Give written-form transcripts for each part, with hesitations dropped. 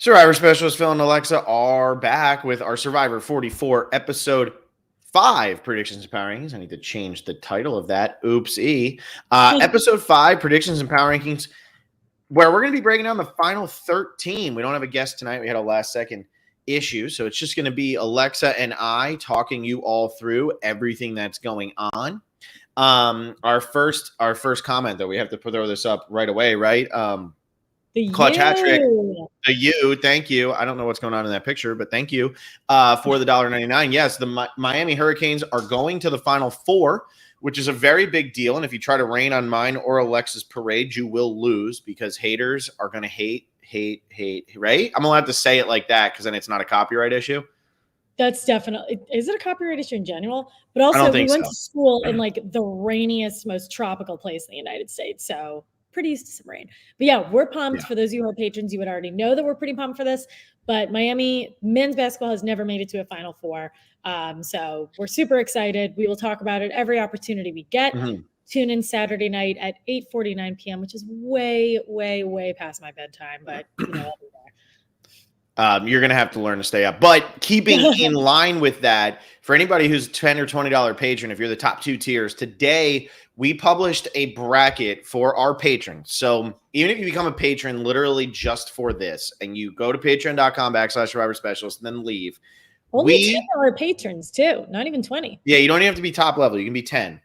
Survivor Specialist Phil and Alexa are back with our Survivor 44 episode 5 predictions and power rankings. I need to change the title of that. Oopsie. Episode 5 predictions and power rankings, where we're going to be breaking down the final 13. We don't have a guest tonight. We had a last second issue. So it's just going to be Alexa and I talking you all through everything that's going on. Our first comment, though, we have to throw this up right away, right? The Clutch hat trick. The U, thank you. I don't know what's going on in that picture, but thank you for the $1.99. Yes, the Miami Hurricanes are going to the Final Four, which is a very big deal. And if you try to rain on mine or Alexa's parade, you will lose because haters are going to hate, right? I'm allowed to say it like that because then it's not a copyright issue. That's definitely. Is it a copyright issue in general? But also, we went to school in like the rainiest, most tropical place in the United States. So pretty used to some rain. But yeah, we're pumped. For those of you who are patrons, you would already know that we're pretty pumped for this. But Miami men's basketball has never made it to a Final Four. So we're super excited. We will talk about it every opportunity we get. Tune in Saturday night at 8:49 p.m., which is way, way, way past my bedtime. But you know, I'll be there. You're going to have to learn to stay up. But keeping in line with that, for anybody who's $10 or $20 patron, if you're the top 2 tiers, today we published a bracket for our patrons. So even if you become a patron literally just for this, and you go to patreon.com/Survivor Specialist and then leave. Only $10 patrons too, not even 20. Yeah, you don't even have to be top level. You can be 10.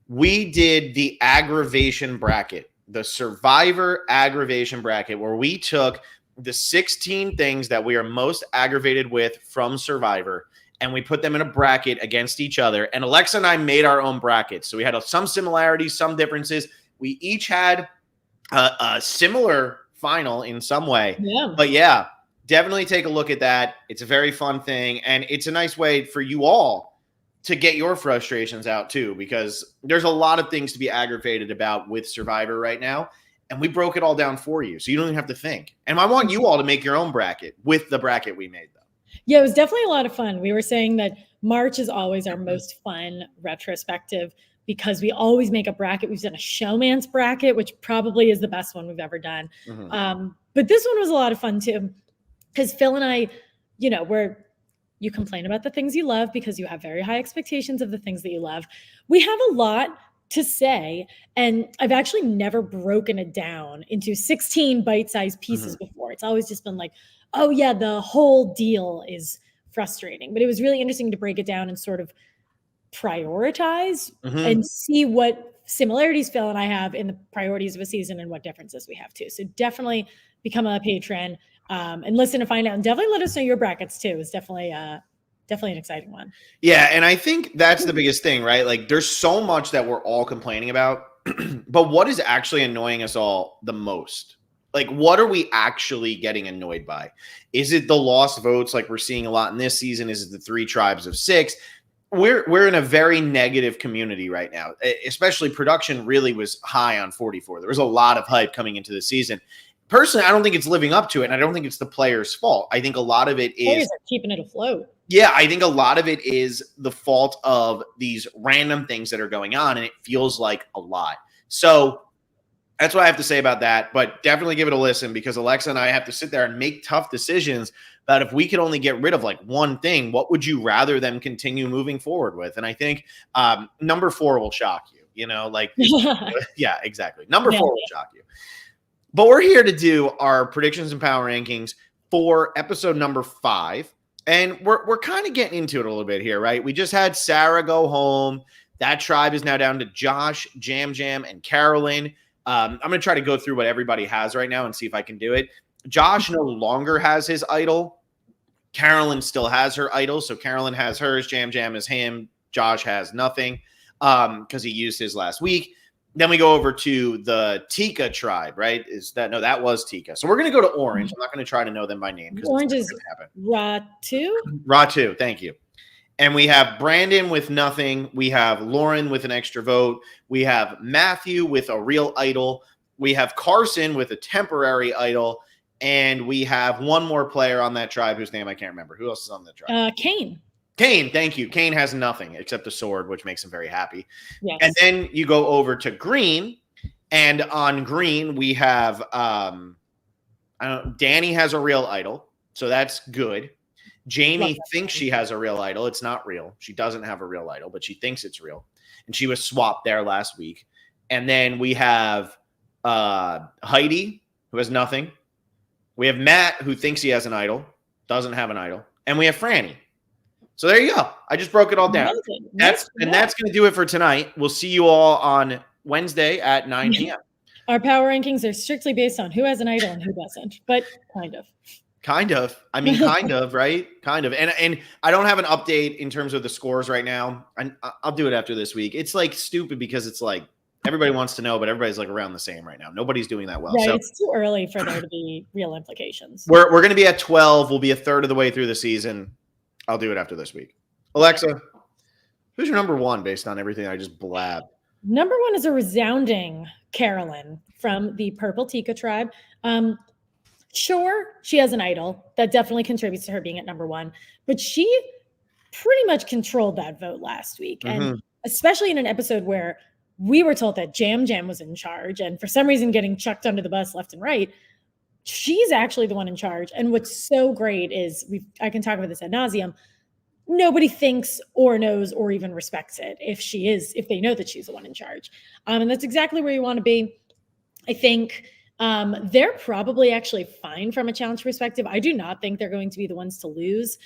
We did the aggravation bracket, the Survivor aggravation bracket, where we took the 16 things that we are most aggravated with from Survivor, and we put them in a bracket against each other. And Alexa and I made our own brackets. So we had some similarities, some differences. We each had a similar final in some way. Yeah. But yeah, definitely take a look at that. It's a very fun thing. And it's a nice way for you all to get your frustrations out too, because there's a lot of things to be aggravated about with Survivor right now. And we broke it all down for you, so you don't even have to think. And I want you all to make your own bracket with the bracket we made, though. Yeah, it was definitely a lot of fun. We were saying that March is always our most fun retrospective because we always make a bracket. We've done a showman's bracket, which probably is the best one we've ever done. But this one was a lot of fun, too, because Phil and I, you know, you complain about the things you love because you have very high expectations of the things that you love. We have a lot to say, and I've actually never broken it down into 16 bite-sized pieces before. It's always just been like, oh yeah, the whole deal is frustrating. But it was really interesting to break it down and sort of prioritize and see what similarities Phil and I have in the priorities of a season and what differences we have too. So definitely become a patron and listen to find out, and definitely let us know your brackets too. It's definitely an exciting one. Yeah, and I think that's the biggest thing, right? Like, there's so much that we're all complaining about, but what is actually annoying us all the most? Like, what are we actually getting annoyed by? Is it the lost votes like we're seeing a lot in this season? Is it the 3 tribes of 6? We're in a very negative community right now, especially production really was high on 44. There was a lot of hype coming into the season. Personally, I don't think it's living up to it, and I don't think it's the players' fault. I think a lot of it is players are keeping it afloat. Yeah, I think a lot of it is the fault of these random things that are going on, and it feels like a lot. So that's what I have to say about that, but definitely give it a listen because Alexa and I have to sit there and make tough decisions about if we could only get rid of like one thing, what would you rather them continue moving forward with? And I think number 4 will shock you, you know, like, yeah, exactly. Number 4 will shock you. But we're here to do our predictions and power rankings for episode number 5. And we're kind of getting into it a little bit here, right? We just had Sarah go home. That tribe is now down to Josh, Jam, and Carolyn. I'm going to try to go through what everybody has right now and see if I can do it. Josh no longer has his idol. Carolyn still has her idol. So Carolyn has hers. Jam is him. Josh has nothing because he used his last week. Then we go over to the Tika tribe, right? That was Tika. So we're going to go to Orange. I'm not going to try to know them by name. Orange is Ratu. Ratu, thank you. And we have Brandon with nothing. We have Lauren with an extra vote. We have Matthew with a real idol. We have Carson with a temporary idol. And we have one more player on that tribe whose name I can't remember. Who else is on the tribe? Kane. Kane, thank you. Kane has nothing except a sword, which makes him very happy. Yes. And then you go over to Green, and on Green we have I Danny has a real idol, so that's good. Jamie thinks she has a real idol. It's not real. She doesn't have a real idol, but she thinks it's real. And she was swapped there last week. And then we have Heidi, who has nothing. We have Matt, who thinks he has an idol, doesn't have an idol. And we have Franny. So there you go. I just broke it all down. That's going to do it for tonight. We'll see you all on Wednesday at 9 p.m. Our power rankings are strictly based on who has an idol and who doesn't, but kind of. Kind of. I mean, kind of, right? Kind of. And I don't have an update in terms of the scores right now. I'll do it after this week. It's like stupid because it's like everybody wants to know, but everybody's like around the same right now. Nobody's doing that well. Right, so it's too early for there to be real implications. We're going to be at 12. We'll be a third of the way through the season. I'll do it after this week. Alexa, who's your number one based on everything I just blabbed? Number one is a resounding Carolyn from the Purple Tika tribe. Sure, she has an idol. That definitely contributes to her being at number one. But she pretty much controlled that vote last week. And especially in an episode where we were told that Jam Jam was in charge and for some reason getting chucked under the bus left and right, she's actually the one in charge. And what's so great is I can talk about this ad nauseum. Nobody thinks or knows or even respects it if they know that she's the one in charge. And that's exactly where you want to be. I think they're probably actually fine from a challenge perspective. I do not think they're going to be the ones to lose.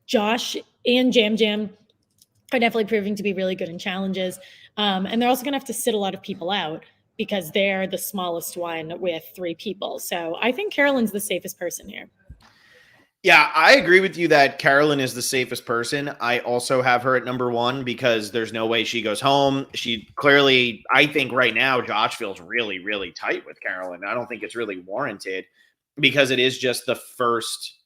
Josh and Jam Jam are definitely proving to be really good in challenges. And they're also going to have to sit a lot of people out because they're the smallest one with 3 people. So I think Carolyn's the safest person here. Yeah, I agree with you that Carolyn is the safest person. I also have her at number one because there's no way she goes home. She clearly, I think right now, Josh feels really, really tight with Carolyn. I don't think it's really warranted because it's just the first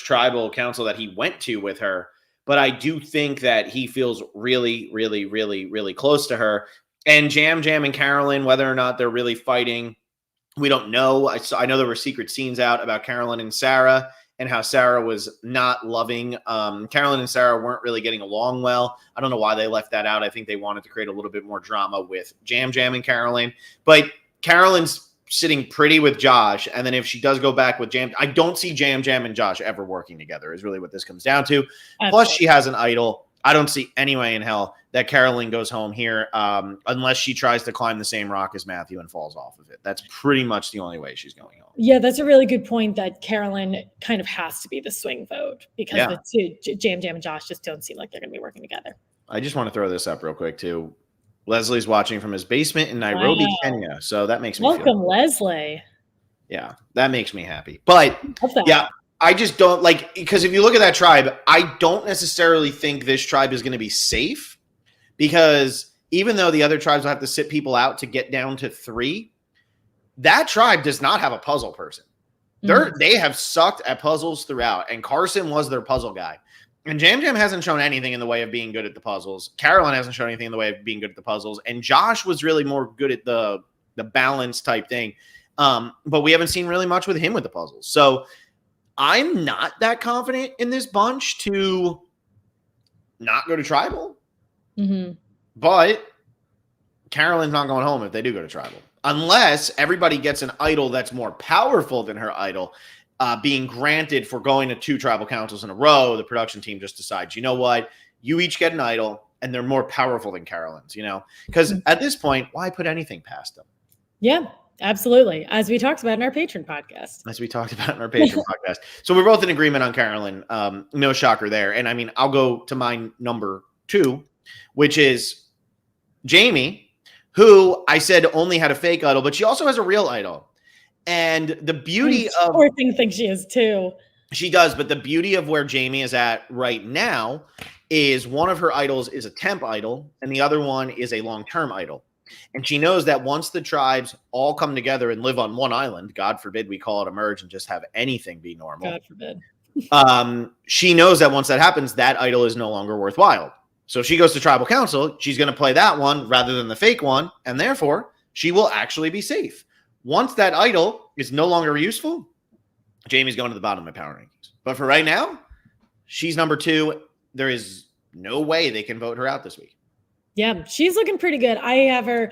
tribal council that he went to with her. But I do think that he feels really, really, really, really close to her. And Jam Jam and Carolyn, whether or not they're really fighting, we don't know. I know there were secret scenes out about Carolyn and Sarah and how Sarah was not loving. Carolyn and Sarah weren't really getting along well. I don't know why they left that out. I think they wanted to create a little bit more drama with Jam Jam and Carolyn. But Carolyn's sitting pretty with Josh. And then if she does go back with Jam, I don't see Jam Jam and Josh ever working together is really what this comes down to. Absolutely. Plus, she has an idol. I don't see any way in hell that Carolyn goes home here unless she tries to climb the same rock as Matthew and falls off of it. That's pretty much the only way she's going home. Yeah, that's a really good point that Carolyn kind of has to be the swing vote because the two, Jam Jam and Josh, just don't seem like they're going to be working together. I just want to throw this up real quick, too. Leslie's watching from his basement in Nairobi, Kenya. So that makes me Welcome, Leslie. Yeah, that makes me happy. But, yeah. I just don't like, because if you look at that tribe, I don't necessarily think this tribe is going to be safe because even though the other tribes will have to sit people out to get down to 3, that tribe does not have a puzzle person. They have sucked at puzzles throughout, and Carson was their puzzle guy. And Jam Jam hasn't shown anything in the way of being good at the puzzles. Carolyn hasn't shown anything in the way of being good at the puzzles. And Josh was really more good at the balance type thing. But we haven't seen really much with him with the puzzles. So I'm not that confident in this bunch to not go to tribal. But Carolyn's not going home if they do go to tribal. Unless everybody gets an idol that's more powerful than her idol being granted for going to 2 tribal councils in a row. The production team just decides, you know what? You each get an idol and they're more powerful than Carolyn's, Because at this point, why put anything past them? Yeah. Absolutely. As we talked about in our patron podcast. So we're both in agreement on Carolyn. No shocker there. And I mean, I'll go to my number 2, which is Jamie, who I said only had a fake idol, but she also has a real idol. And the beauty of... Poor thing thinks she is too. She does, but the beauty of where Jamie is at right now is one of her idols is a temp idol, and the other one is a long-term idol. And she knows that once the tribes all come together and live on one island, God forbid we call it a merge and just have anything be normal. God forbid. She knows that once that happens, that idol is no longer worthwhile. So if she goes to tribal council, she's going to play that one rather than the fake one. And therefore, she will actually be safe. Once that idol is no longer useful, Jamie's going to the bottom of my power rankings. But for right now, she's number 2. There is no way they can vote her out this week. Yeah, she's looking pretty good. I have her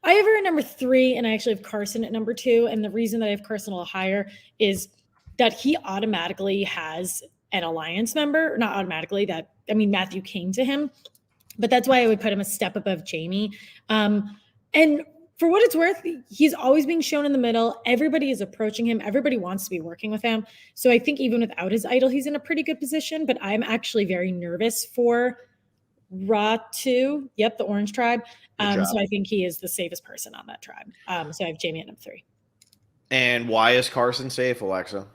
I have her at number 3, and I actually have Carson at number 2. And the reason that I have Carson a little higher is that he automatically has an alliance member. Not automatically, Matthew came to him, but that's why I would put him a step above Jamie. And for what it's worth, he's always being shown in the middle. Everybody is approaching him. Everybody wants to be working with him. So I think even without his idol, he's in a pretty good position. But I'm actually very nervous for Ratu. Yep, the Orange Tribe. So I think he is the safest person on that tribe. So I have Jamie at number 3. And why is Carson safe, Alexa?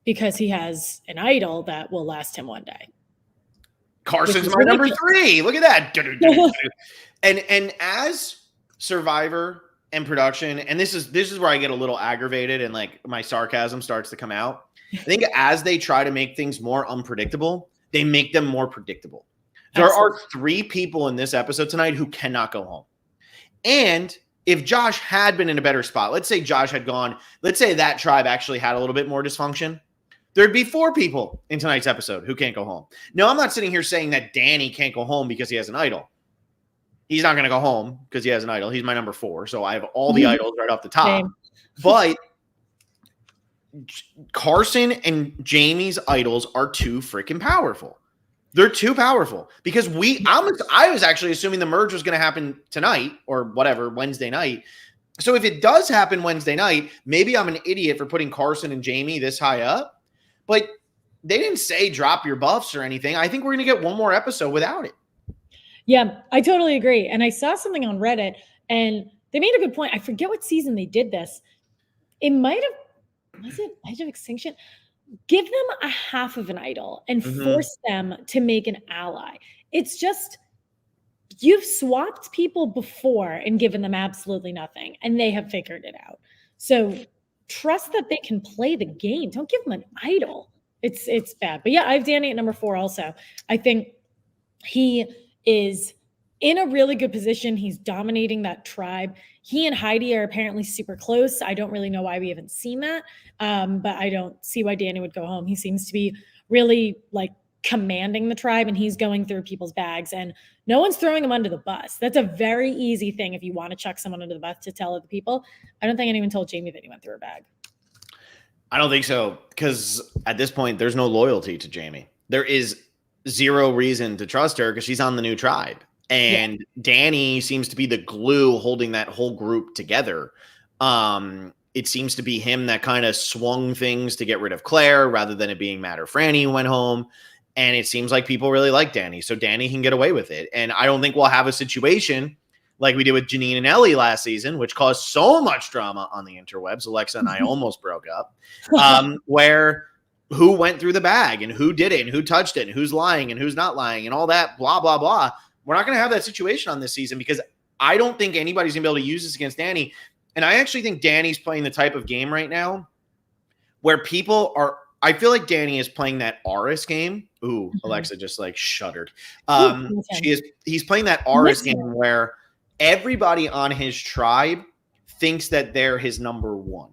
Because he has an idol that will last him one day. Carson's my number 3. Look at that. And as Survivor and production, and this is where I get a little aggravated and like my sarcasm starts to come out. I think as they try to make things more unpredictable, they make them more predictable. There are 3 people in this episode tonight who cannot go home. And if Josh had been in a better spot, let's say Josh had gone, let's say that tribe actually had a little bit more dysfunction, there'd be 4 people in tonight's episode who can't go home. No, I'm not sitting here saying that Danny can't go home because he has an idol. He's not going to go home because he has an idol. He's my number 4. So I have all the idols right off the top. Same. But Carson and Jamie's idols are too freaking powerful. They're too powerful because I was actually assuming the merge was going to happen tonight or whatever, Wednesday night. So if it does happen Wednesday night, maybe I'm an idiot for putting Carson and Jamie this high up. But they didn't say drop your buffs or anything. I think we're going to get one more episode without it. Yeah, I totally agree. And I saw something on Reddit and they made a good point. I forget what season they did this. It might have, was it Edge of Extinction? Give them a half of an idol and force them to make an ally. It's just, you've swapped people before and given them absolutely nothing, and they have figured it out. So trust that they can play the game. Don't give them an idol. It's bad. But yeah, I have Danny at number 4 also. I think he is in a really good position. He's dominating that tribe. He and Heidi are apparently super close. I don't really know why we haven't seen that. But I don't see why Danny would go home. He seems to be really like commanding the tribe, and he's going through people's bags and no one's throwing him under the bus. That's a very easy thing if you want to chuck someone under the bus to tell other people. I don't think anyone told Jamie that he went through a bag. I don't think so, because at this point, there's no loyalty to Jamie. There is zero reason to trust her because she's on the new tribe. And Danny seems to be the glue holding that whole group together. It seems to be him that kind of swung things to get rid of Claire rather than it being Matt or Franny who went home. And it seems like people really like Danny. So Danny can get away with it. And I don't think we'll have a situation like we did with Janine and Ellie last season, which caused so much drama on the interwebs. Alexa and I almost broke up, where who went through the bag and who did it and who touched it and who's lying and who's not lying and all that, blah, blah, blah. We're not going to have that situation on this season because I don't think anybody's going to be able to use this against Danny. And I actually think Danny's playing the type of game right now where people are, I feel like Danny is playing that Aris game. Ooh, Alexa just like shuddered. He's playing that Aris game where everybody on his tribe thinks that they're his number 1.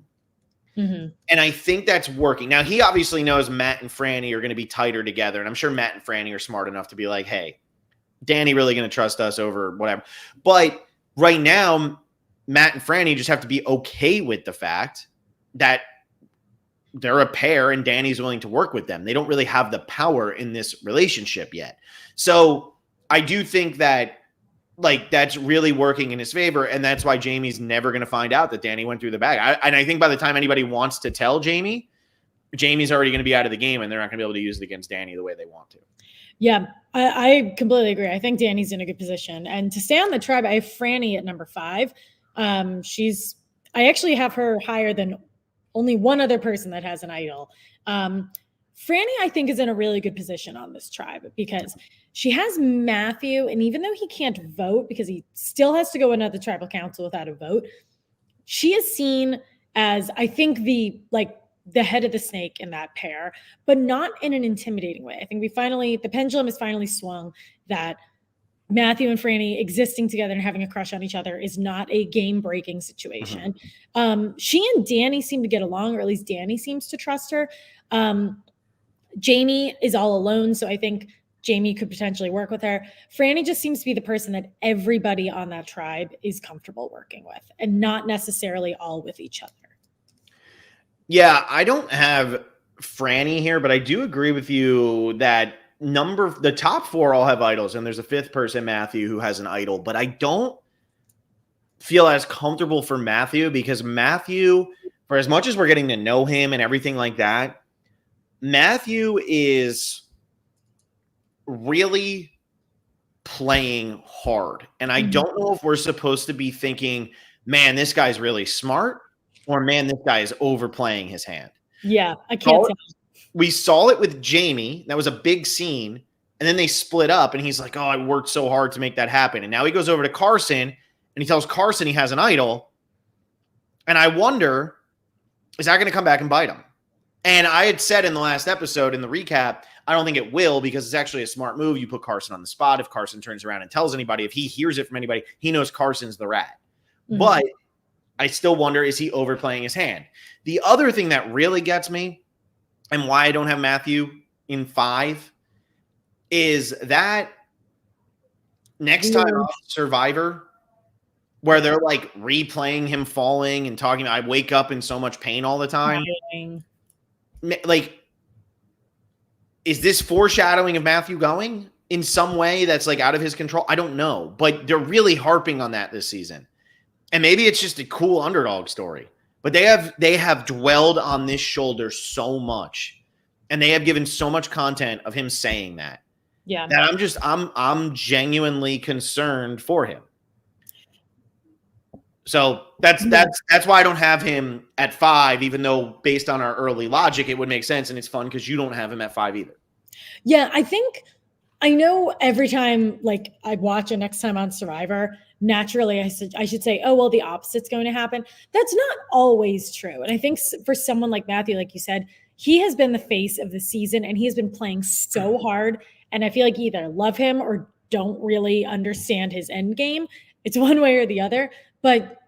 And I think that's working. Now, he obviously knows Matt and Franny are going to be tighter together. And I'm sure Matt and Franny are smart enough to be like, hey, Danny really going to trust us over whatever. But right now, Matt and Franny just have to be okay with the fact that they're a pair and Danny's willing to work with them. They don't really have the power in this relationship yet. So I do think that like that's really working in his favor. And that's why Jamie's never going to find out that Danny went through the bag. And I think by the time anybody wants to tell Jamie, Jamie's already going to be out of the game and they're not going to be able to use it against Danny the way they want to. Yeah, I completely agree. I think Danny's in a good position. And to stay on the tribe, I have Franny at number 5. I actually have her higher than only one other person that has an idol. Franny, I think, is in a really good position on this tribe because she has Matthew, and even though he can't vote because he still has to go into the tribal council without a vote, she is seen as, I think, the head of the snake in that pair, but not in an intimidating way. I think the pendulum has finally swung that Matthew and Franny existing together and having a crush on each other is not a game-breaking situation. She and Danny seem to get along, or at least Danny seems to trust her. Jamie is all alone, so I think Jamie could potentially work with her. Franny just seems to be the person that everybody on that tribe is comfortable working with, and not necessarily all with each other. Yeah, I don't have Franny here, but I do agree with you that the top 4 all have idols, and there's a 5th person, Matthew, who has an idol, but I don't feel as comfortable for Matthew, because Matthew, for as much as we're getting to know him and everything like that, Matthew is really playing hard. And I don't know if we're supposed to be thinking, man, this guy's really smart, or man, this guy is overplaying his hand. Yeah, I can't tell. We saw it with Jamie. That was a big scene. And then they split up, and he's like, oh, I worked so hard to make that happen. And now he goes over to Carson, and he tells Carson he has an idol. And I wonder, is that going to come back and bite him? And I had said in the last episode, in the recap, I don't think it will, because it's actually a smart move. You put Carson on the spot. If Carson turns around and tells anybody, if he hears it from anybody, he knows Carson's the rat. But I still wonder, is he overplaying his hand? The other thing that really gets me, and why I don't have Matthew in 5, is that next time on Survivor, where they're like replaying him falling and talking about, I wake up in so much pain all the time. Like, is this foreshadowing of Matthew going in some way that's like out of his control? I don't know, but they're really harping on that this season. And maybe it's just a cool underdog story, but they have dwelled on this shoulder so much, and they have given so much content of him saying that. Yeah. That I'm genuinely concerned for him. So that's why I don't have him at 5, even though based on our early logic, it would make sense. And it's fun because you don't have him at 5 either. Yeah, I know every time like I watch a Next Time on Survivor, naturally I should say, oh, well, the opposite's going to happen. That's not always true. And I think for someone like Matthew, like you said, he has been the face of the season, and he has been playing so hard. And I feel like you either love him or don't really understand his end game. It's one way or the other. But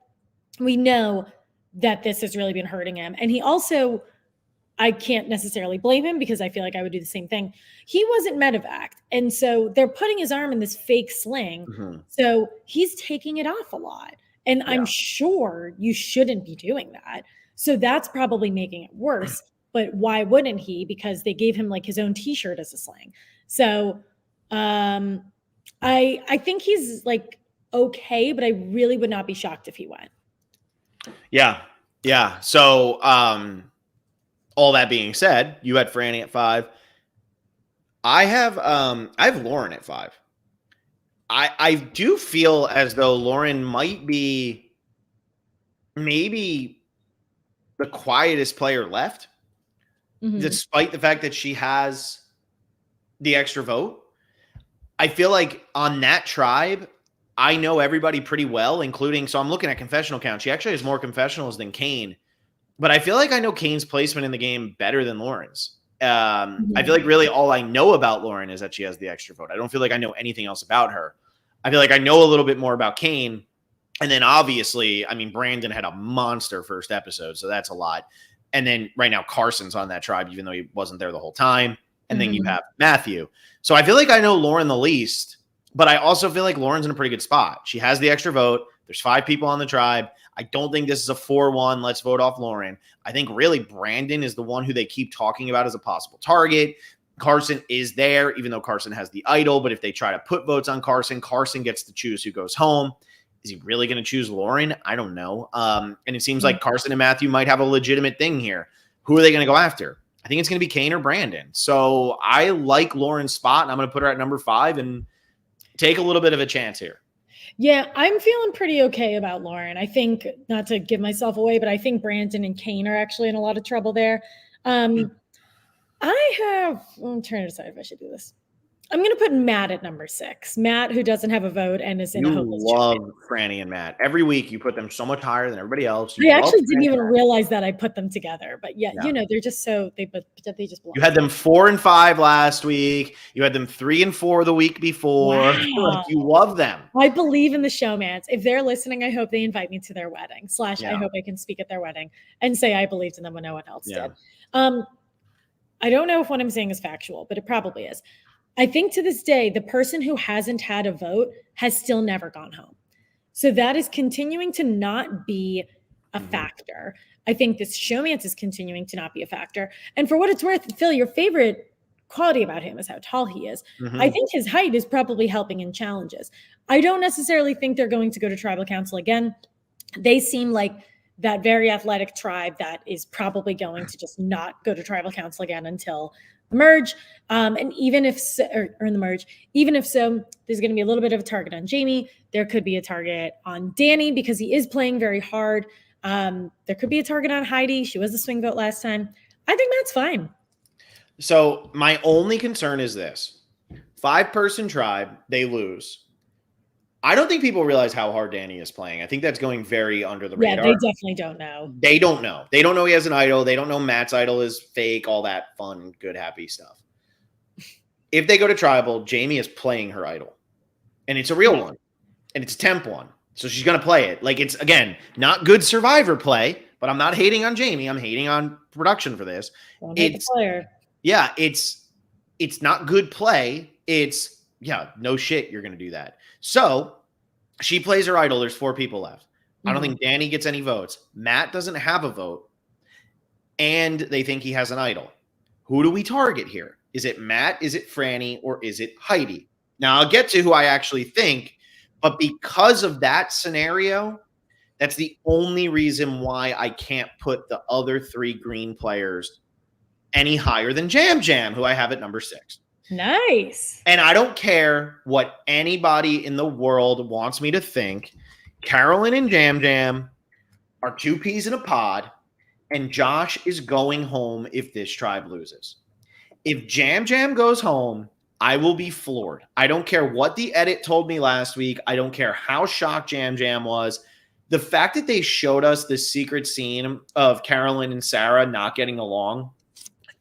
we know that this has really been hurting him. And he also, I can't necessarily blame him, because I feel like I would do the same thing. He wasn't medevac. And so they're putting his arm in this fake sling. So he's taking it off a lot. And I'm sure you shouldn't be doing that. So that's probably making it worse. But why wouldn't he? Because they gave him like his own t-shirt as a sling. So I think he's like okay, but I really would not be shocked if he went. Yeah. Yeah. So all that being said, you had Franny at 5. I have Lauren at 5. I do feel as though Lauren might be maybe the quietest player left, despite the fact that she has the extra vote. I feel like on that tribe, I know everybody pretty well, including, so I'm looking at confessional count. She actually has more confessionals than Kane, but I feel like I know Kane's placement in the game better than Lauren's. I feel like really all I know about Lauren is that she has the extra vote. I don't feel like I know anything else about her. I feel like I know a little bit more about Kane. And then obviously, I mean, Brandon had a monster first episode, so that's a lot. And then right now Carson's on that tribe, even though he wasn't there the whole time. And then you have Matthew. So I feel like I know Lauren the least, but I also feel like Lauren's in a pretty good spot. She has the extra vote. There's 5 people on the tribe. I don't think this is a 4-1. Let's vote off Lauren. I think really Brandon is the one who they keep talking about as a possible target. Carson is there, even though Carson has the idol. But if they try to put votes on Carson, Carson gets to choose who goes home. Is he really going to choose Lauren? I don't know. And it seems like Carson and Matthew might have a legitimate thing here. Who are they going to go after? I think it's going to be Kane or Brandon. So I like Lauren's spot, and I'm going to put her at number 5 and take a little bit of a chance here. Yeah, I'm feeling pretty okay about Lauren. I think, not to give myself away, but I think Brandon and Kane are actually in a lot of trouble there. I'm trying to decide if I should do this. I'm going to put Matt at number 6. Matt, who doesn't have a vote and is in a hopeless love Franny and Matt. Every week you put them so much higher than everybody else. I actually didn't even realize that I put them together. But yeah, you know, they're just so they just belong. You had them 4 and 5 last week. You had them 3 and 4 the week before. Wow. Like, you love them. I believe in the showmans. If they're listening, I hope they invite me to their wedding. / I hope I can speak at their wedding and say I believed in them when no one else did. I don't know if what I'm saying is factual, but it probably is. I think to this day, the person who hasn't had a vote has still never gone home. So that is continuing to not be a factor. I think this showmance is continuing to not be a factor. And for what it's worth, Phil, your favorite quality about him is how tall he is. I think his height is probably helping in challenges. I don't necessarily think they're going to go to tribal council again. They seem like that very athletic tribe that is probably going to just not go to tribal council again until the merge. And even if so, or in the merge, even if so, there's going to be a little bit of a target on Jamie. There could be a target on Danny because he is playing very hard. There could be a target on Heidi. She was the swing vote last time. I think that's fine. So my only concern is this: 5-person tribe, they lose. I don't think people realize how hard Danny is playing. I think that's going very under the radar. Yeah, they definitely don't know. They don't know. They don't know he has an idol. They don't know Matt's idol is fake, all that fun, good, happy stuff. If they go to tribal, Jamie is playing her idol. And it's a real one. And it's a temp one. So she's going to play it. Like, it's, again, not good Survivor play, but I'm not hating on Jamie. I'm hating on production for this. It's player. Yeah, it's not good play. It's, yeah, no shit, you're going to do that. So she plays her idol. There's 4 people left. I don't think Danny gets any votes. Matt doesn't have a vote. And they think he has an idol. Who do we target here? Is it Matt? Is it Franny? Or is it Heidi? Now, I'll get to who I actually think. But because of that scenario, that's the only reason why I can't put the other 3 green players any higher than Jam Jam, who I have at number 6. Nice. And I don't care what anybody in the world wants me to think. Carolyn and Jam Jam are 2 peas in a pod, and Josh is going home if this tribe loses. If Jam Jam goes home, I will be floored. I don't care what the edit told me last week. I don't care how shocked Jam Jam was. The fact that they showed us this secret scene of Carolyn and Sarah not getting along,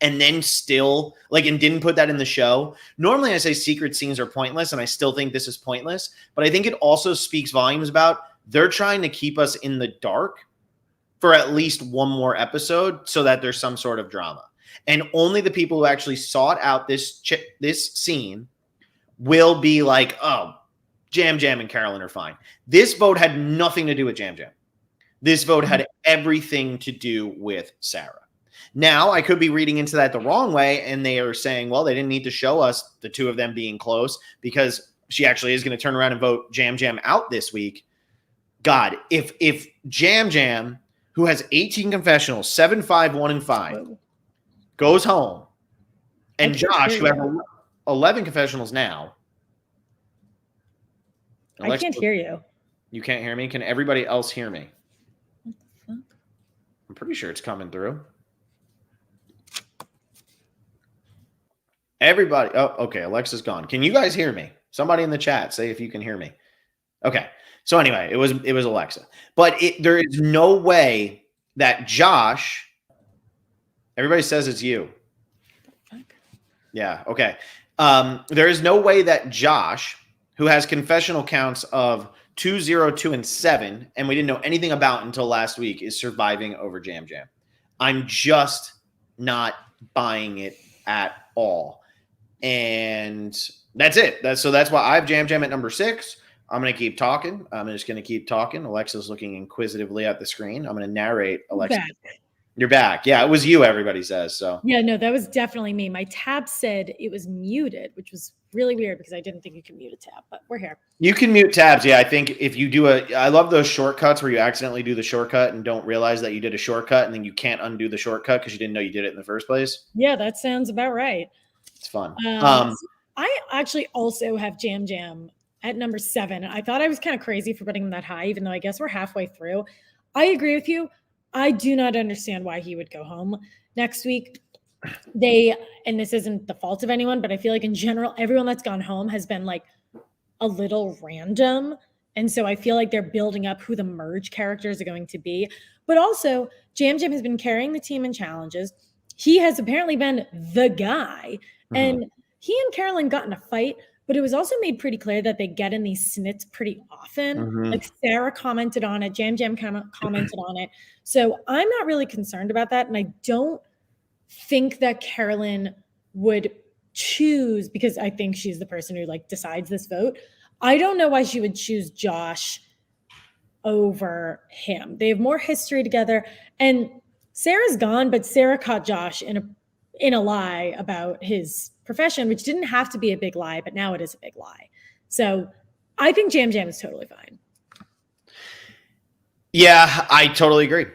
and then still, like, and didn't put that in the show. Normally I say secret scenes are pointless, and I still think this is pointless, but I think it also speaks volumes about they're trying to keep us in the dark for at least one more episode so that there's some sort of drama. And only the people who actually sought out this scene will be like, oh, Jam Jam and Carolyn are fine. This vote had nothing to do with Jam Jam. This vote had everything to do with Sarah. Now, I could be reading into that the wrong way, and they are saying, well, they didn't need to show us the 2 of them being close because she actually is going to turn around and vote Jam Jam out this week. God, if Jam Jam, who has 18 confessionals, 7, 5, 1, and 5, goes home, and Josh, who has 11 confessionals now. I can't hear you. You can't hear me? Can everybody else hear me? What the fuck? I'm pretty sure it's coming through. Everybody. Oh, okay. Alexa's gone. Can you guys hear me? Somebody in the chat say if you can hear me. Okay. So anyway, it was Alexa. But there is no way that Josh. Everybody says it's you. Yeah. Okay. There is no way that Josh, who has confessional counts of 2, 0, 2, and 7, and we didn't know anything about until last week, is surviving over Jam Jam. I'm just not buying it at all. And that's it. That's why I have Jam Jam at number 6. I'm going to keep talking. I'm just going to keep talking. Alexa's looking inquisitively at the screen. I'm going to narrate. Alexa, you're back. Yeah, it was you, everybody says. So yeah, no, that was definitely me. My tab said it was muted, which was really weird because I didn't think you could mute a tab, but we're here. You can mute tabs. Yeah, I think if you do I love those shortcuts where you accidentally do the shortcut and don't realize that you did a shortcut, and then you can't undo the shortcut because you didn't know you did it in the first place. Yeah, that sounds about right. It's fun. I actually also have Jam Jam at number 7. I thought I was kind of crazy for putting him that high, even though I guess we're halfway through. I agree with you. I do not understand why he would go home next week. And this isn't the fault of anyone, but I feel like in general, everyone that's gone home has been like a little random. And so I feel like they're building up who the merge characters are going to be. But also, Jam Jam has been carrying the team in challenges. He has apparently been the guy. Mm-hmm. And he and Carolyn got in a fight, but it was also made pretty clear that they get in these snits pretty often. Mm-hmm. Like Sarah commented on it, Jam Jam commented on it. So I'm not really concerned about that. And I don't think that Carolyn would choose, because I think she's the person who like decides this vote, I don't know why she would choose Josh over him. They have more history together, and Sarah's gone, but Sarah caught Josh in a lie about his profession, which didn't have to be a big lie, but now it is a big lie. So I think Jam Jam is totally fine. Yeah, I totally agree.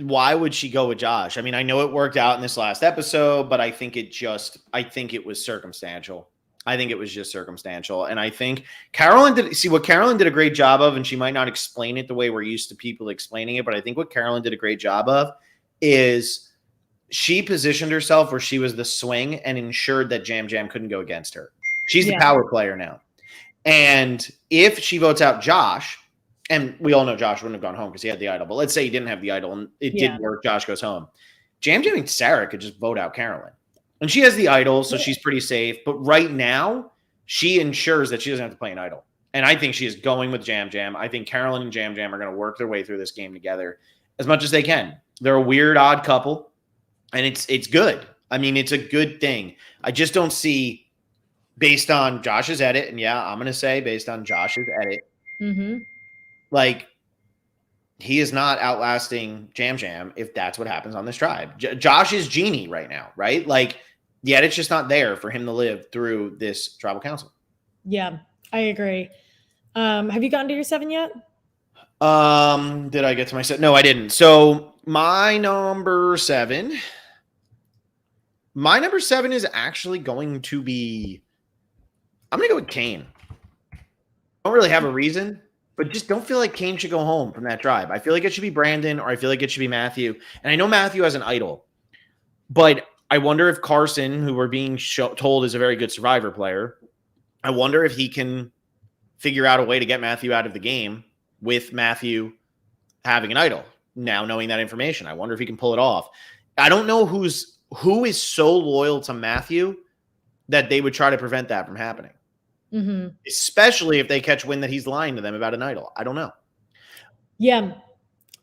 Why would she go with Josh? I mean, I know it worked out in this last episode, but I think it was circumstantial. I think it was just circumstantial. And I think Carolyn did a great job of, and she might not explain it the way we're used to people explaining it, but I think what Carolyn did a great job of is she positioned herself where she was the swing and ensured that Jam Jam couldn't go against her. She's the power player now. And if she votes out Josh, and we all know Josh wouldn't have gone home because he had the idol, but let's say he didn't have the idol and it didn't work, Josh goes home. Jam Jam and Sarah could just vote out Carolyn. And she has the idol, so she's pretty safe. But right now, she ensures that she doesn't have to play an idol. And I think she is going with Jam Jam. I think Carolyn and Jam Jam are going to work their way through this game together as much as they can. They're a weird, odd couple, and it's good. I mean, it's a good thing. I just don't see, based on Josh's edit, and I'm going to say based on Josh's edit, like, he is not outlasting Jam Jam if that's what happens on this tribe. Josh is genie right now, right? Like, the edit's just not there for him to live through this tribal council. Yeah, I agree. Have you gotten to your 7 yet? Did I get to my 7? No, I didn't. So my number 7 is actually going to be, I'm going to go with Kane. I don't really have a reason, but just don't feel like Kane should go home from that tribe. I feel like it should be Brandon, or I feel like it should be Matthew. And I know Matthew has an idol, but I wonder if Carson, who we're being told is a very good Survivor player, I wonder if he can figure out a way to get Matthew out of the game with Matthew having an idol. Now, knowing that information, I wonder if he can pull it off. I don't know who is so loyal to Matthew that they would try to prevent that from happening. Especially if they catch wind that he's lying to them about an idol. I don't know. Yeah.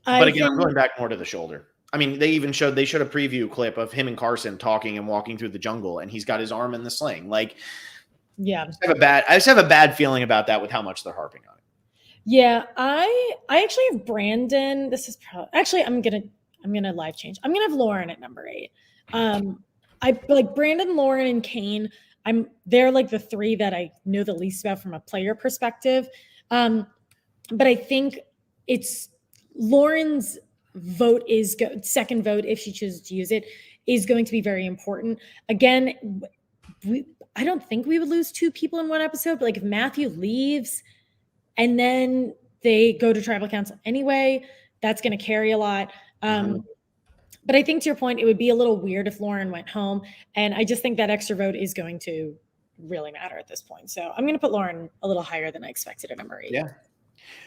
But again, I'm going back more to the shoulder. I mean, they showed a preview clip of him and Carson talking and walking through the jungle, and he's got his arm in the sling. Like, I just have a bad feeling about that with how much they're harping on it. Yeah, I actually have Brandon. This is probably actually I'm gonna live change. I'm gonna have Lauren at number 8. I like Brandon, Lauren, and Kane. They're like the 3 that I know the least about from a player perspective. But I think it's Lauren's vote second vote, if she chooses to use it, is going to be very important. Again, I don't think we would lose 2 people in one episode, but like if Matthew leaves and then they go to tribal council anyway, that's going to carry a lot. But I think to your point, it would be a little weird if Lauren went home. And I just think that extra vote is going to really matter at this point. So I'm going to put Lauren a little higher than I expected at number 8. Yeah.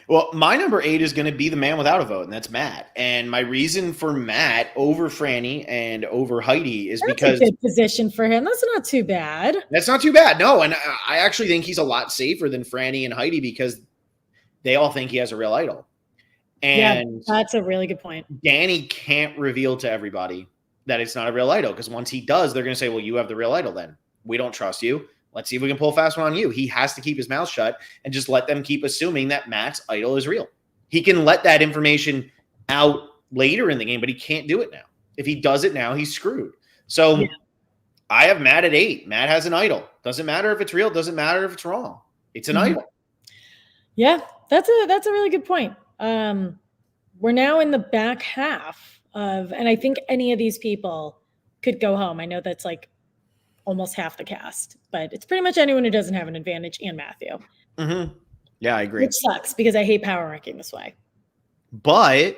Well, my number 8 is going to be the man without a vote, and that's Matt. And my reason for Matt over Franny and over Heidi is because a good position for him. That's not too bad. That's not too bad. No. And I actually think he's a lot safer than Franny and Heidi because they all think he has a real idol. And that's a really good point. Danny can't reveal to everybody that it's not a real idol, because once he does, they're going to say, well, you have the real idol then. We don't trust you. Let's see if we can pull a fast one on you. He has to keep his mouth shut and just let them keep assuming that Matt's idol is real. He can let that information out later in the game, but he can't do it now. If he does it now, he's screwed. So I have Matt at 8. Matt has an idol. Doesn't matter if it's real. Doesn't matter if it's wrong. It's an idol. Yeah, that's a really good point. We're now in the back half and I think any of these people could go home. I know that's like almost half the cast, but it's pretty much anyone who doesn't have an advantage, and Matthew. Yeah, I agree. Which sucks because I hate power ranking this way. But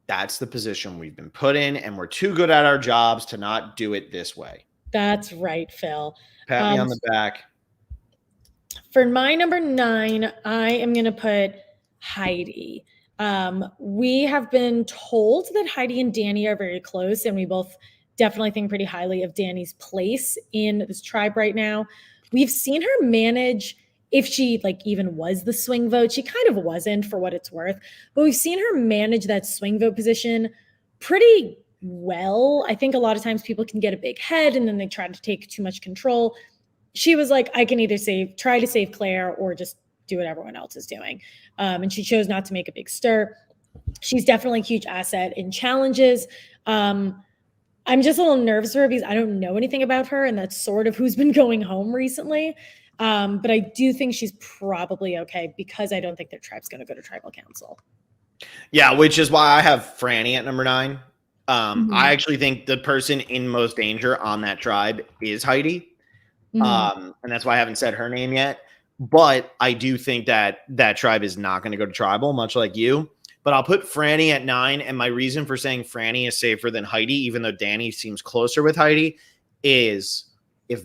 that's the position we've been put in, and we're too good at our jobs to not do it this way. That's right, Phil. Pat me on the back. For my number 9, I am going to put Heidi. We have been told that Heidi and Danny are very close, and we both definitely think pretty highly of Danny's place in this tribe right now. We've seen her manage, if she like even was the swing vote, she kind of wasn't for what it's worth, but we've seen her manage that swing vote position pretty well. I think a lot of times people can get a big head and then they try to take too much control. She was like, I can either try to save Claire or just do what everyone else is doing. And she chose not to make a big stir. She's definitely a huge asset in challenges. I'm just a little nervous for her because I don't know anything about her, and that's sort of who's been going home recently. But I do think she's probably okay because I don't think their tribe's going to go to tribal council. Yeah, which is why I have Franny at number 9. I actually think the person in most danger on that tribe is Heidi. And that's why I haven't said her name yet. But I do think that that tribe is not going to go to tribal, much like you. But I'll put Franny at 9. And my reason for saying Franny is safer than Heidi, even though Danny seems closer with Heidi, is if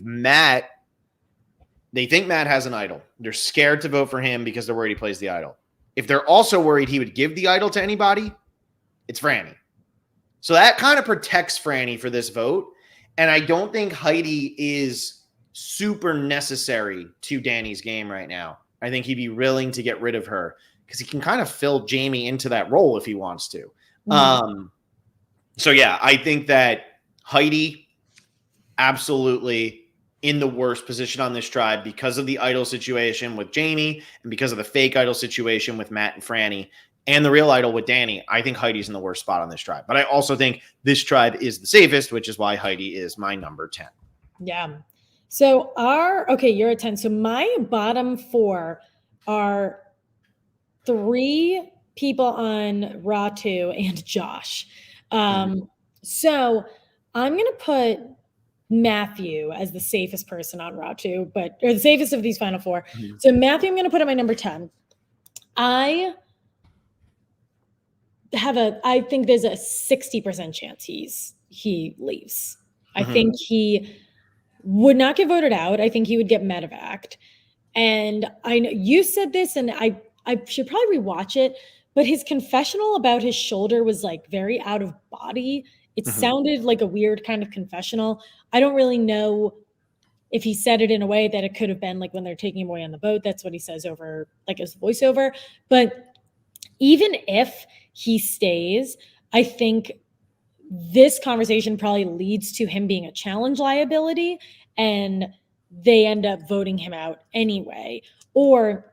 they think Matt has an idol. They're scared to vote for him because they're worried he plays the idol. If they're also worried he would give the idol to anybody, it's Franny. So that kind of protects Franny for this vote. And I don't think Heidi is super necessary to Danny's game right now. I think he'd be willing to get rid of her because he can kind of fill Jamie into that role if he wants to. So yeah, I think that Heidi absolutely in the worst position on this tribe because of the idol situation with Jamie and because of the fake idol situation with Matt and Franny and the real idol with Danny. I think Heidi's in the worst spot on this tribe. But I also think this tribe is the safest, which is why Heidi is my number 10. Yeah. So you're at 10. So my bottom 4 are 3 people on Raw 2 and Josh. So I'm going to put Matthew as the safest person on Raw 2, or the safest of these final 4. So Matthew, I'm going to put at my number 10. I think there's a 60% chance he leaves. I think he would not get voted out. I think he would get medevaced. And I know you said this, and I should probably rewatch it, but his confessional about his shoulder was like very out of body. It sounded like a weird kind of confessional. I don't really know if he said it in a way that it could have been like when they're taking him away on the boat. That's what he says over like his voiceover. But even if he stays, I think this conversation probably leads to him being a challenge liability and they end up voting him out anyway. Or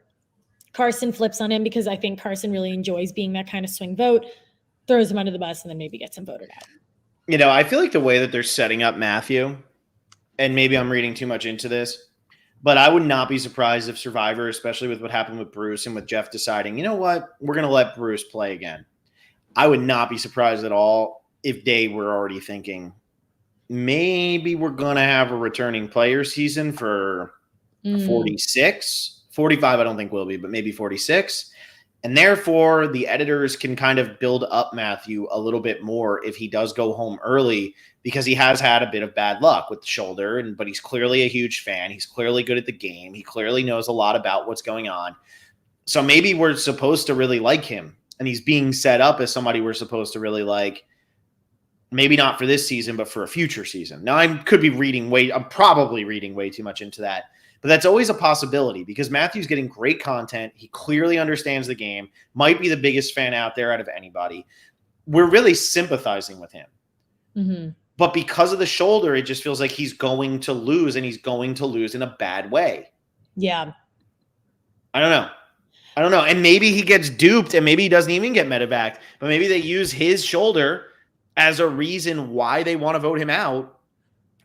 Carson flips on him because I think Carson really enjoys being that kind of swing vote, throws him under the bus, and then maybe gets him voted out. You know, I feel like the way that they're setting up Matthew, and maybe I'm reading too much into this, but I would not be surprised if Survivor, especially with what happened with Bruce and with Jeff deciding, you know what, we're going to let Bruce play again. I would not be surprised at all if they were already thinking, maybe we're going to have a returning player season for 46. 45, I don't think will be, but maybe 46. And therefore, the editors can kind of build up Matthew a little bit more if he does go home early, because he has had a bit of bad luck with the shoulder, but he's clearly a huge fan. He's clearly good at the game. He clearly knows a lot about what's going on. So maybe we're supposed to really like him, and he's being set up as somebody we're supposed to really like. Maybe not for this season, but for a future season. Now, I'm probably reading way too much into that. But that's always a possibility because Matthew's getting great content. He clearly understands the game, might be the biggest fan out there out of anybody. We're really sympathizing with him. But because of the shoulder, it just feels like he's going to lose, and he's going to lose in a bad way. Yeah. I don't know. And maybe he gets duped, and maybe he doesn't even get medevaced, but maybe they use his shoulder as a reason why they want to vote him out.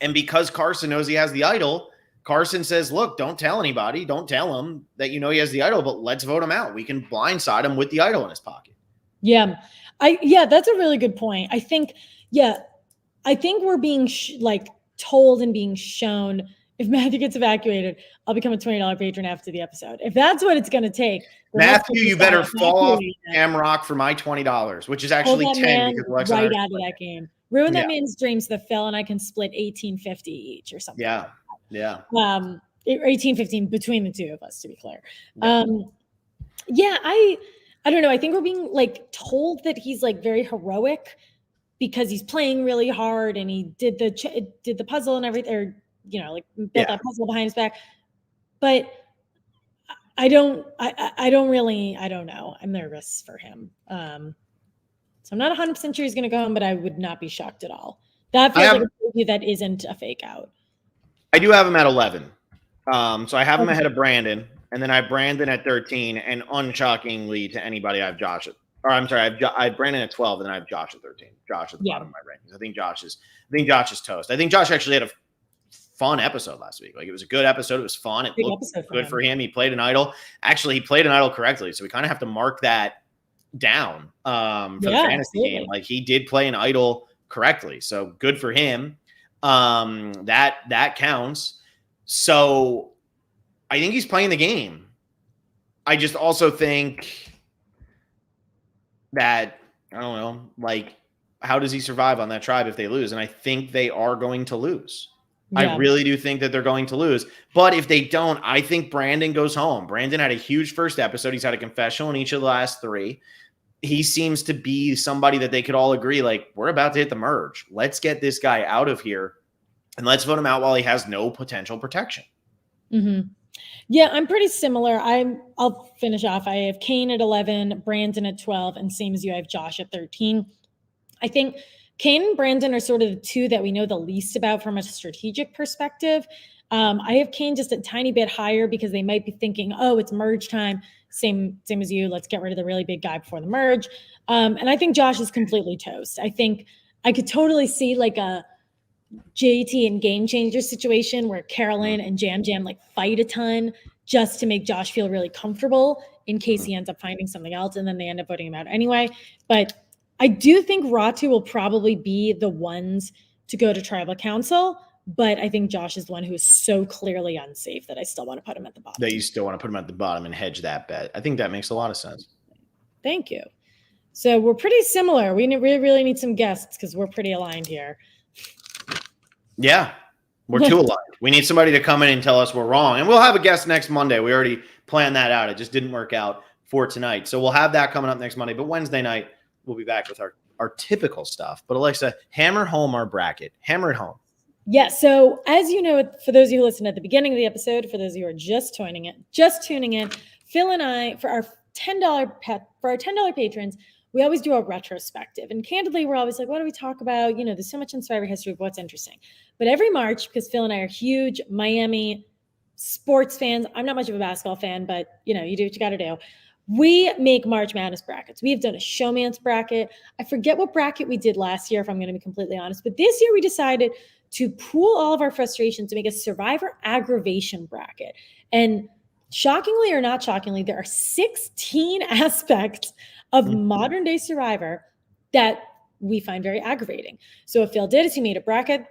And because Carson knows he has the idol, Carson says, look, don't tell anybody. Don't tell him that you know he has the idol, but let's vote him out. We can blindside him with the idol in his pocket. Yeah. That's a really good point. I think we're being told and being shown, if Matthew gets evacuated, I'll become a $20 patron after the episode. If that's what it's going to take. Matthew, you better fall off Shamrock for my $20, which is actually 10 because Alexa right out of that game. Ruin that man's dreams so that Phil and I can split $18.50 each or something. Yeah. Yeah. $18.15 between the two of us, to be clear. Yeah. I don't know. I think we're being told that he's very heroic because he's playing really hard and he did the puzzle and everything, or built that puzzle behind his back. But I don't know. I'm nervous for him. So I'm not 100% sure he's going to go home, but I would not be shocked at all. That feels like a preview that isn't a fake out. I do have him at 11. So I have him ahead of Brandon, and then I have Brandon at 13, and unshockingly to anybody, I have Josh I have Brandon at 12, and then I have Josh at 13. Josh at the bottom of my rankings. I think Josh is toast. I think Josh actually had a fun episode last week. Like, it was a good episode. It was fun. It looked good for him. He played an idol. Actually, he played an idol correctly, so we kind of have to mark that down for the fantasy game. Like, he did play an idol correctly, so good for him. That counts. So I think he's playing the game. I just also think that, I don't know, like, how does he survive on that tribe if they lose? And I think they are going to lose. Yeah. I really do think that they're going to lose. But if they don't, I think Brandon goes home. Brandon had a huge first episode. He's had a confessional in each of the last 3. He seems to be somebody that they could all agree, like, we're about to hit the merge. Let's get this guy out of here. And let's vote him out while he has no potential protection. Mm-hmm. Yeah, I'm pretty similar. I'll finish off. I have Kane at 11, Brandon at 12, and same as you, I have Josh at 13. I think Kane and Brandon are sort of the two that we know the least about from a strategic perspective. I have Kane just a tiny bit higher because they might be thinking, oh, it's merge time. Same as you. Let's get rid of the really big guy before the merge. And I think Josh is completely toast. I think I could totally see like a JT and Game Changer situation where Carolyn and Jam like fight a ton just to make Josh feel really comfortable in case he ends up finding something else, and then they end up voting him out anyway. But I do think Ratu will probably be the ones to go to tribal council, but I think Josh is the one who is so clearly unsafe that I still want to put him at the bottom. That you still want to put him at the bottom and hedge that bet. I think that makes a lot of sense. Thank you. So we're pretty similar. We really need some guests because we're pretty aligned here. Yeah, we're too aligned. We need somebody to come in and tell us we're wrong. And we'll have a guest next Monday. We already planned that out. It just didn't work out for tonight. So we'll have that coming up next Monday. But Wednesday night, we'll be back with our typical stuff. But Alexa, hammer home our bracket. Hammer it home. Yeah. So as you know, for those of you who listened at the beginning of the episode, for those of you who are just tuning in, Phil and I, for our $10 patrons, we always do a retrospective. And candidly, we're always like, what do we talk about? You know, there's so much in Survivor history of what's interesting. But every March, because Phil and I are huge Miami sports fans, I'm not much of a basketball fan, but, you know, you do what you got to do. We make March Madness brackets. We have done a showman's bracket. I forget what bracket we did last year, if I'm going to be completely honest. But this year we decided to pool all of our frustrations to make a Survivor aggravation bracket. And shockingly or not shockingly, there are 16 aspects of modern day Survivor that we find very aggravating. So what Phil did is he made a bracket,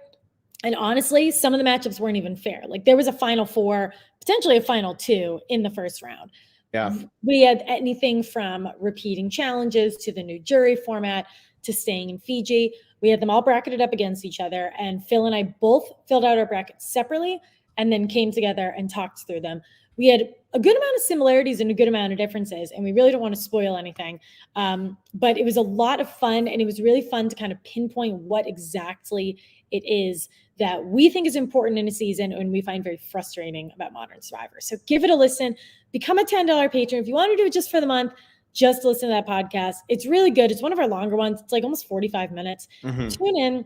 and honestly, some of the matchups weren't even fair. Like, there was a final 4, potentially a final 2 in the first round. Yeah. We had anything from repeating challenges to the new jury format to staying in Fiji. We had them all bracketed up against each other, and Phil and I both filled out our brackets separately and then came together and talked through them. We had a good amount of similarities and a good amount of differences, and we really don't want to spoil anything. But it was a lot of fun, and it was really fun to kind of pinpoint what exactly it is that we think is important in a season and we find very frustrating about Modern Survivor. So give it a listen. Become a $10 patron. If you want to do it just for the month, just listen to that podcast. It's really good. It's one of our longer ones. It's like almost 45 minutes. Tune in.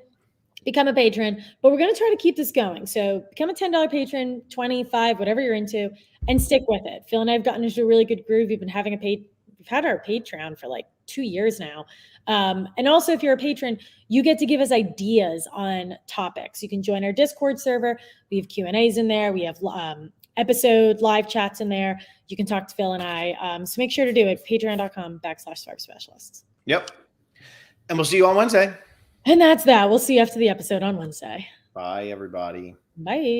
Become a patron, but we're going to try to keep this going. So become a $10 patron, 25, whatever you're into, and stick with it. Phil and I have gotten into a really good groove. We've had our Patreon for like 2 years now. And also, if you're a patron, you get to give us ideas on topics. You can join our Discord server. We have Q&As in there. We have episode live chats in there. You can talk to Phil and I. So make sure to do it. Patreon.com/Survivor Specialists. Yep. And we'll see you on Wednesday. And that's that. We'll see you after the episode on Wednesday. Bye, everybody. Bye.